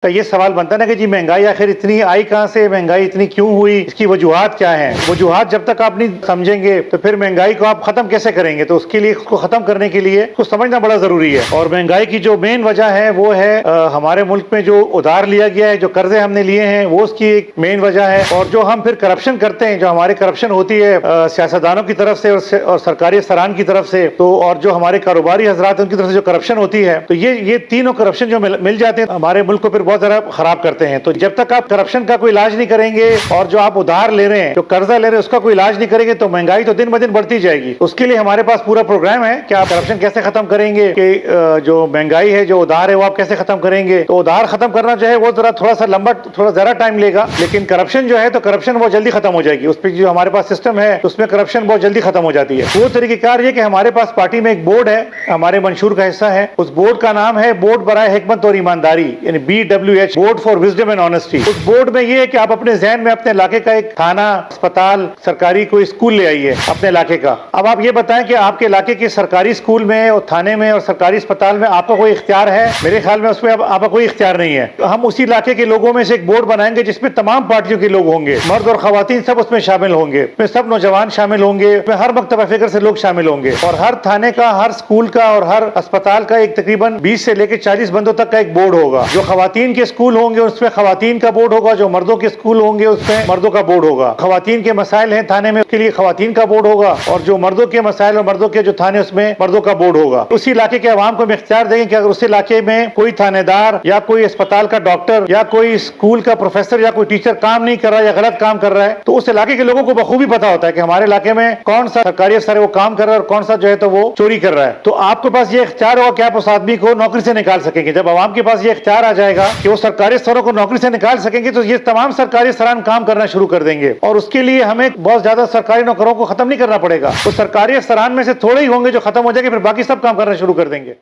تو یہ سوال بنتا ہے نا کہ جی مہنگائی آخر اتنی آئی کہاں سے، مہنگائی اتنی کیوں ہوئی، اس کی وجوہات کیا ہیں؟ وجوہات جب تک آپ نہیں سمجھیں گے تو پھر مہنگائی کو آپ ختم کیسے کریں گے؟ تو اس کے لیے، اس کو ختم کرنے کے لیے اس کو سمجھنا بڑا ضروری ہے۔ اور مہنگائی کی جو مین وجہ ہے وہ ہے ہمارے ملک میں جو ادھار لیا گیا ہے، جو قرضے ہم نے لیے ہیں، وہ اس کی ایک مین وجہ ہے۔ اور جو ہم پھر کرپشن کرتے ہیں، جو ہمارے کرپشن ہوتی ہے سیاستدانوں کی طرف سے اور سرکاری افسران کی طرف سے، تو اور جو ہمارے کاروباری حضرات ہیں ان کی طرف سے جو کرپشن ہوتی ہے، تو یہ تینوں کرپشن جو مل جاتے ہیں ہمارے ملک کو پھر بہت زیادہ خراب کرتے ہیں۔ تو جب تک آپ کرپشن کا کوئی علاج نہیں کریں گے اور جو آپ ادھار لے رہے ہیں، جو قرضہ لے رہے ہیں، اس کا کوئی علاج نہیں کریں گے تو مہنگائی تو دن بدن بڑھتی جائے گی۔ اس کے لیے ہمارے پاس پورا پروگرام ہے کہ آپ کرپشن کیسے ختم کریں گے، کہ جو مہنگائی ہے، جو ادھار ہے، وہ آپ کیسے ختم کریں گے۔ تو ادھار ختم کرنا جو ہے وہ ذرا تھوڑا سا لمبا، تھوڑا زیادہ ٹائم لے گا، لیکن کرپشن جو ہے تو کرپشن بہت جلدی ختم ہو جائے گی۔ اس پہ جو ہمارے پاس سسٹم ہے اس میں کرپشن بہت جلدی ختم ہو جاتی ہے۔ وہ طریقہ کار یہ کہ ہمارے پاس پارٹی میں ایک بورڈ ہے، ہمارے منشور کا حصہ ہے، اس بورڈ کا نام ہے بورڈ برائے حکمت اور ایمانداری، یعنی BWH، board for wisdom and honesty. اس بورڈ میں یہ ہے کہ آپ اپنے ذہن میں اپنے علاقے کا ایک تھانہ، اسپتال، سرکاری کوئی اسکول لے آئیے اپنے علاقے کا۔ اب آپ یہ بتائیں کہ آپ کے علاقے کے سرکاری اسکول میں اور تھانے میں اور سرکاری اسپتال میں آپ کا کوئی اختیار ہے؟ میرے خیال میں اس میں آپ کا کوئی اختیار نہیں ہے۔ ہم اسی علاقے کے لوگوں میں سے ایک بورڈ بنائیں گے جس میں تمام پارٹیوں کے لوگ ہوں گے، مرد اور خواتین سب اس میں شامل ہوں گے، اس میں سب نوجوان شامل ہوں گے، اس میں ہر مکتبہ فکر سے لوگ شامل ہوں گے، اور ہر تھانے کا، ہر اسکول کا اور ہر اسپتال کا ایک تقریباً 20 سے لے کے 40 بندوں تک کا ایک بورڈ ہوگا۔ جو خواتین کے اسکول ہوں گے اس میں خواتین کا بورڈ ہوگا، جو مردوں کے اسکول ہوں گے اس میں مردوں کا بورڈ ہوگا۔ خواتین کے مسائل ہیں تھانے میں، اس کے لیے خواتین کا بورڈ ہوگا، اور جو مردوں کے مسائل اور مردوں کے جو تھانے اس میں مردوں کا بورڈ ہوگا۔ اسی علاقے کے عوام کو ہم اختیار دیں گے کہ اگر اس علاقے میں کوئی تھانے دار یا کوئی اسپتال کا ڈاکٹر یا کوئی اسکول کا پروفیسر یا کوئی ٹیچر کام نہیں کر رہا یا غلط کام کر رہا ہے، تو اس علاقے کے لوگوں کو بخوبی پتا ہوتا ہے کہ ہمارے علاقے میں کون سا سرکاری افسر ہے وہ کام کر رہا ہے اور کون سا جو ہے تو وہ چوری کر رہا ہے۔ تو آپ کے پاس یہ اختیار ہوگا کہ آپ اس آدمی کو نوکری سے نکال سکیں گے۔ جب عوام کے پاس یہ اختیار آ جائے گا کہ وہ سرکاری افسروں کو نوکری سے نکال سکیں گے تو یہ تمام سرکاری افسران کام کرنا شروع کر دیں گے، اور اس کے لیے ہمیں بہت زیادہ سرکاری نوکروں کو ختم نہیں کرنا پڑے گا۔ تو سرکاری افسران میں سے تھوڑے ہی ہوں گے جو ختم ہو جائیں گے، پھر باقی سب کام کرنا شروع کر دیں گے۔